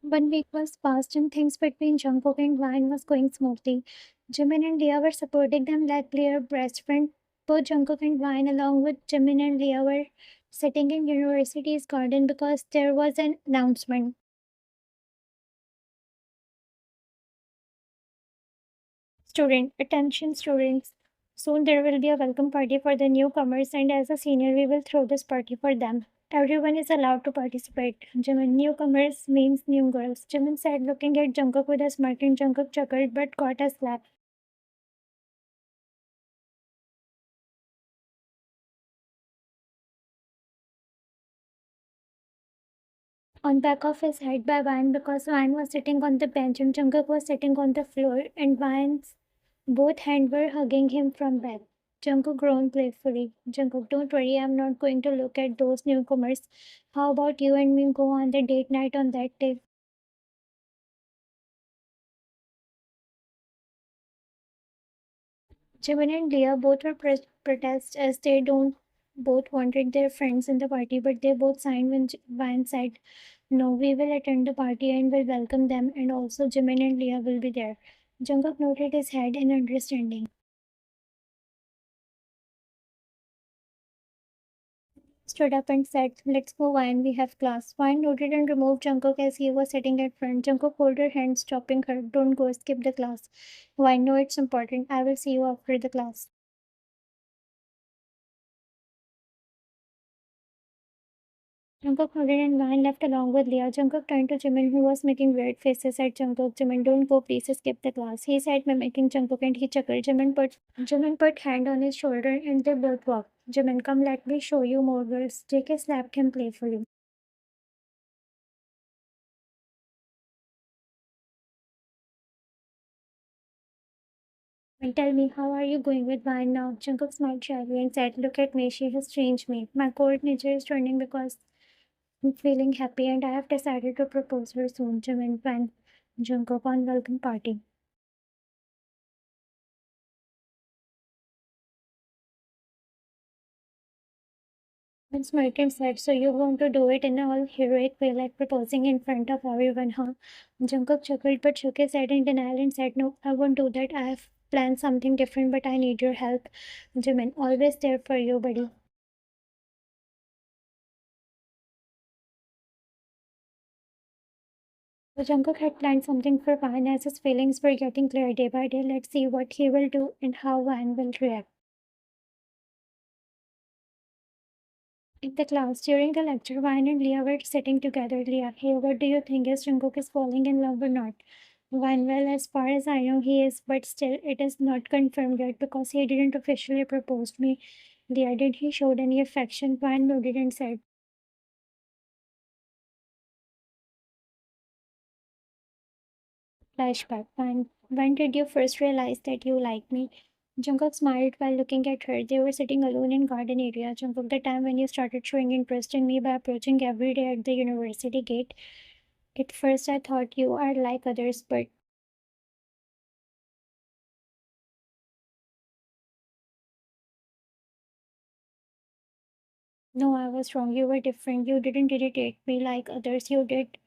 1 week was passed and things between Jungkook and Ryan was going smoothly. Jimin and Leah were supporting them like their best friend. Both Jungkook and Ryan, along with Jimin and Leah, were sitting in university's garden because there was an announcement. Attention students. Soon there will be a welcome party for the newcomers, and as a senior, we will throw this party for them. Everyone is allowed to participate. Jimin, newcomers means new girls. Jimin said, looking at Jungkook with a smirk, and Jungkook chuckled but got a slap on back of his head by Vine because Vine was sitting on the bench and Jungkook was sitting on the floor, and Vine's both hands were hugging him from back. Jungkook groaned playfully. Jungkook, don't worry, I'm not going to look at those newcomers. How about you and me go on the date night on that day? Jimin and Leah both were protest as they don't both wanted their friends in the party, but they both signed when Vine said, no, we will attend the party and will welcome them, and also Jimin and Leah will be there. Jungkook nodded his head in understanding. Stood up and said, let's go, Vine, we have class. Vine nodded and removed Jungkook as he was sitting at front. Jungkook pulled her hand, stopping her. Don't go, skip the class. Vine, no, it's important. I will see you after the class. Jungkook nodded and Vine left along with Leah. Jungkook turned to Jimin, who was making weird faces at Jungkook. Jimin, don't go, please skip the class. He said, mimicking Jungkook, and he chuckled. Jimin put hand on his shoulder and they both walked. Jimin, come, let me show you more girls. JK slapped him playfully. And tell me, how are you going with Vine now? Jungkook smiled shyly and said, look at me, she has changed me. My coordinator is turning because I'm feeling happy and I have decided to propose her soon. Jimin went Jungkook on welcome party. And Smirkin said, so you want to do it in a all heroic way, like proposing in front of everyone, huh? Jungkook chuckled but shook his head in denial and said, no, I won't do that. I have planned something different, but I need your help. Jimin, always there for you, buddy. So Jungkook had planned something for Van as his feelings were getting clear day by day. Let's see what he will do and how Van will react. In the class, during the lecture, Van and Leah were sitting together. Leah, hey, what do you think? Is Jungkook is falling in love or not? Van, well, as far as I know, he is, but still, it is not confirmed yet because he didn't officially propose to me. Leah, did he showed any affection? Van nodded and said, flashback. When did you first realize that you like me? Jungkook smiled while looking at her. They were sitting alone in garden area. Jungkook, the time when you started showing interest in me by approaching every day at the university gate. At first I thought you are like others, but no, I was wrong. You were different. You didn't irritate me like others. You did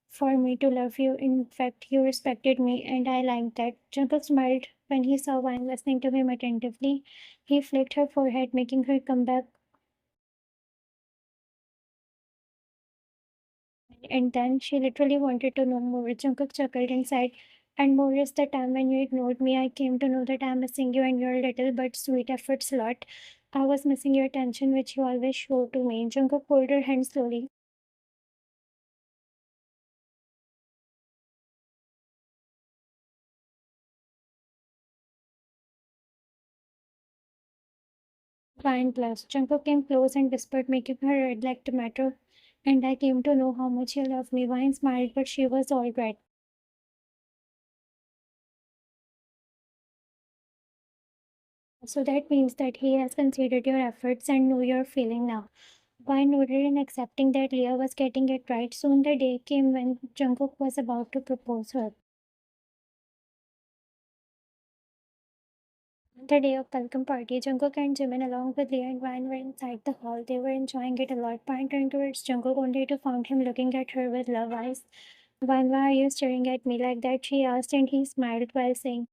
for me to love you. In fact, you respected me, and I liked that. Jungkook smiled when he saw Wang listening to him attentively. He flicked her forehead, making her come back, and then she literally wanted to know more. Jungkook chuckled and said, and more is the time when you ignored me. I came to know that I'm missing you and your little but sweet efforts a lot. I was missing your attention, which you always show to me. Jungkook pulled her hand slowly. Fine plus. Jungkook came close and whispered, making her red like tomato. And I came to know how much you love me. Vine smiled, but she was all right. So that means that he has considered your efforts and know your feeling now. Vine nodded in accepting that Leah was getting it right. Soon the day came when Jungkook was about to propose her. The day of welcome party, Jungkook and Jimin along with Leah and Vine were inside the hall. They were enjoying it a lot. Vine turned towards Jungkook only to find him looking at her with love eyes. Why are you staring at me like that? She asked, and he smiled while saying,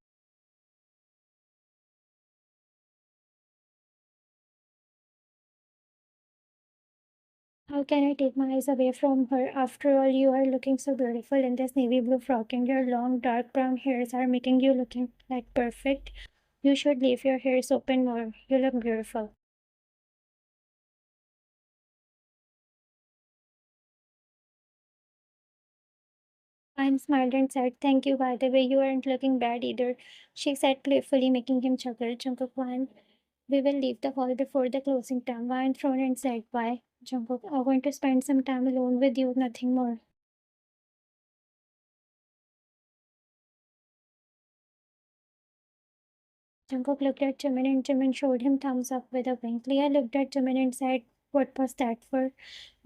how can I take my eyes away from her? After all, you are looking so beautiful in this navy blue frock, and your long dark brown hairs are making you looking like perfect. You should leave your hairs open more. You look beautiful. Anne smiled and said, thank you, by the way, you aren't looking bad either. She said playfully, making him chuckle. Jungkook Wan, we will leave the hall before the closing time. Wan frowned and said, why? Jungkook, I want to spend some time alone with you, nothing more. Jungkook looked at Jimin and Jimin showed him thumbs up with a wink. Leah looked at Jimin and said, what was that for?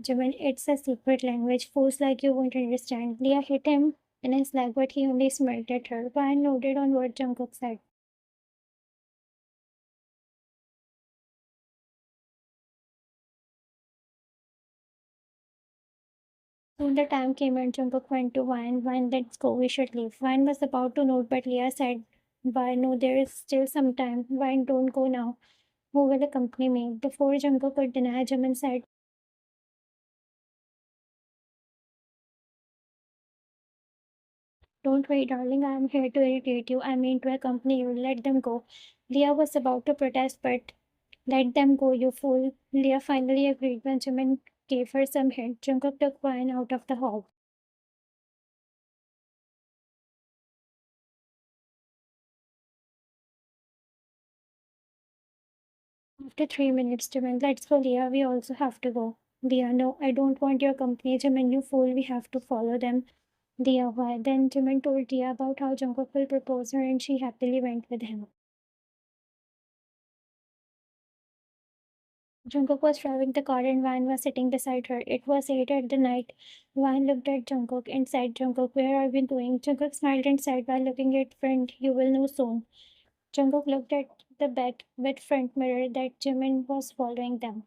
Jimin, it's a secret language. Fools like you won't understand. Leah hit him in his leg, but he only smiled at her. Wan nodded on what Jungkook said. Soon the time came and Jungkook went to Wan. Wan, let's go, we should leave. Wan was about to nod, but Leah said, Wan, no, there is still some time. Wan, don't go now. Who will accompany me? Before Jungkook could deny, Jimin said, don't worry, darling, I am here to irritate you. I mean to accompany you. Let them go. Leah was about to protest, but let them go, you fool. Leah finally agreed when Jimin gave her some hint. Jungkook took Wan out of the hall. After 3 minutes, Jimin, let's go, Leah. We also have to go. Leah, no, I don't want your company. Jimin, you fool. We have to follow them. Leah, why? Then Jimin told Leah about how Jungkook will propose her, and she happily went with him. Jungkook was driving the car and Van was sitting beside her. It was late at the night. Van looked at Jungkook and said, Jungkook, where are we going? Jungkook smiled and said, while looking at friend, you will know soon. Jungkook looked at the back with front mirror that Jimin was following them.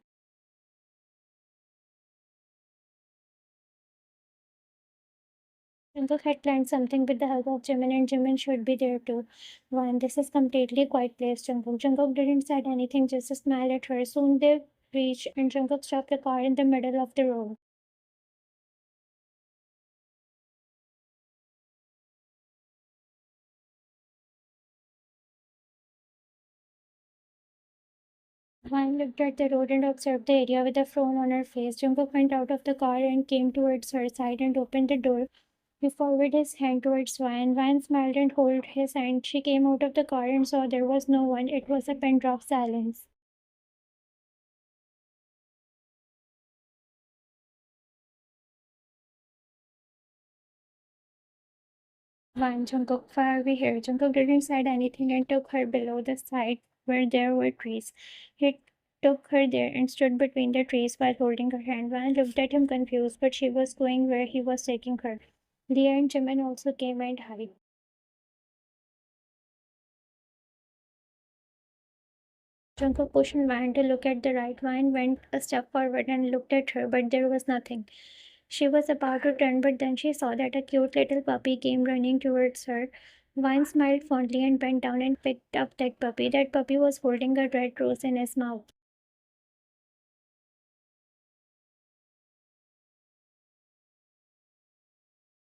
Jungkook had planned something with the help of Jimin and Jimin should be there too. Van, this is completely quiet place, Jungkook. Jungkook didn't say anything, just smiled at her. Soon they reached and Jungkook stopped the car in the middle of the road. Vine looked at the road and observed the area with a frown on her face. Jungkook went out of the car and came towards her side and opened the door. He forwarded his hand towards Vine. Vine smiled and held his hand. She came out of the car and saw there was no one. It was a pin drop silence. Vine, Jungkook, why are we here? Jungkook didn't say anything and took her below the side where there were trees. He took her there and stood between the trees while holding her hand. Vine looked at him confused, but she was going where he was taking her. Leah and Jimin also came and hid. Jungkook pushed Van to look at the right. Van went a step forward and looked at her, but there was nothing. She was about to turn, but then she saw that a cute little puppy came running towards her. Vine smiled fondly and bent down and picked up that puppy. That puppy was holding a red rose in his mouth.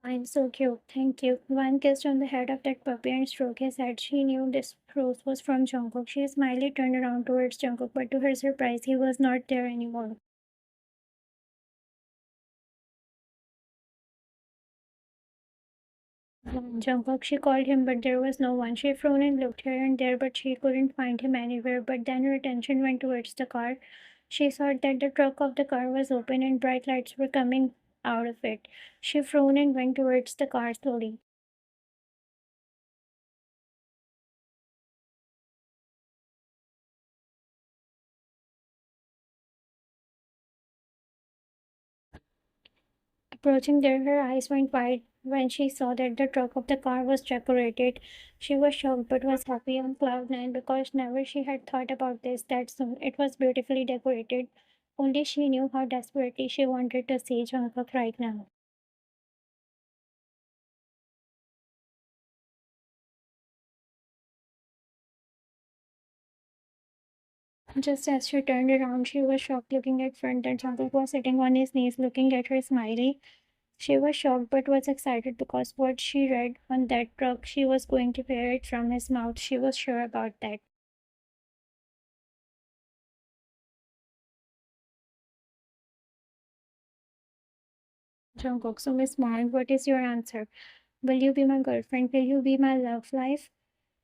I'm so cute, thank you. Vine kissed on the head of that puppy and stroked his head. She knew this rose was from Jungkook. She smilingly turned around towards Jungkook, but to her surprise, he was not there anymore. Jungkook, she called him, but there was no one. She frowned and looked here and there, but she couldn't find him anywhere. But then her attention went towards the car. She saw that the trunk of the car was open and bright lights were coming out of it. She frowned and went towards the car slowly. Approaching there, her eyes went wide when she saw that the trunk of the car was decorated. She was shocked but was happy on cloud nine because never she had thought about this that soon. It was beautifully decorated. Only she knew how desperately she wanted to see Jungkook right now. Just as she turned around, she was shocked looking at front that Jungkook was sitting on his knees looking at her smiling. She was shocked but was excited because what she read on that truck, she was going to hear it from his mouth. She was sure about that. Jungkook, so Miss Mark, what is your answer? Will you be my girlfriend? Will you be my love life?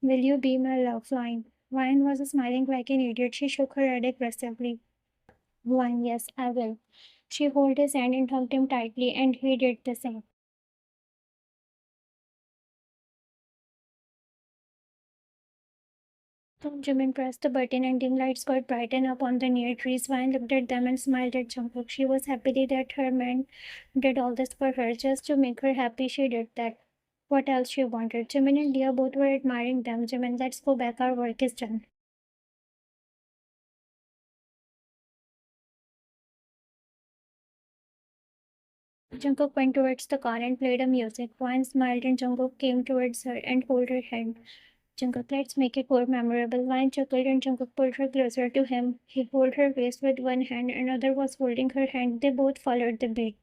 Will you be my love line? Ryan was smiling like an idiot. She shook her head aggressively. Ryan, yes, I will. She held his hand and hugged him tightly, and he did the same. Jimin pressed the button and dim lights got brightened up on the near trees. Ryan looked at them and smiled at Jungkook. She was happy that her man did all this for her. Just to make her happy, she did that. What else she wanted? Jimin and Leah both were admiring them. Jimin, let's go back. Our work is done. Jungkook went towards the car and played a music. Ryan smiled and Jungkook came towards her and held her hand. Jungkook, let's make it more memorable. Ryan chuckled and Jungkook pulled her closer to him. He held her waist with one hand, another was holding her hand. They both followed the beat.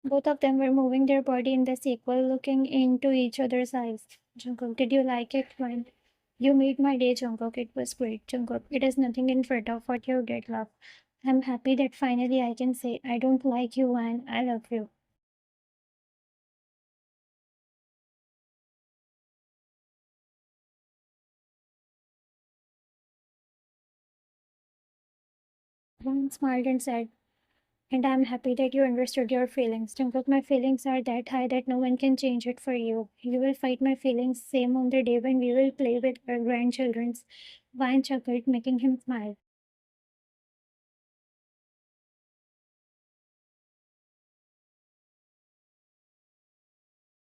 Both of them were moving their body in the sequel, looking into each other's eyes. Jungkook, did you like it? Ryan, you made my day, Jungkook. It was great, Jungkook. It is nothing in front of what you did, love. I'm happy that finally I can say I don't like you and I love you. Ryan smiled and said, and I'm happy that you understood your feelings. Jungkook, my feelings are that high that no one can change it for you. You will fight my feelings same on the day when we will play with our grandchildren's. Ryan chuckled, making him smile.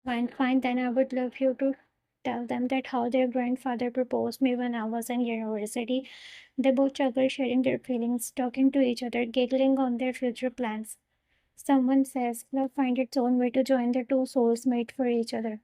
Fine, fine, then I would love you to tell them that how their grandfather proposed me when I was in university. They both chuckled, sharing their feelings, talking to each other, giggling on their future plans. Someone says, love finds its own way to join the two souls made for each other.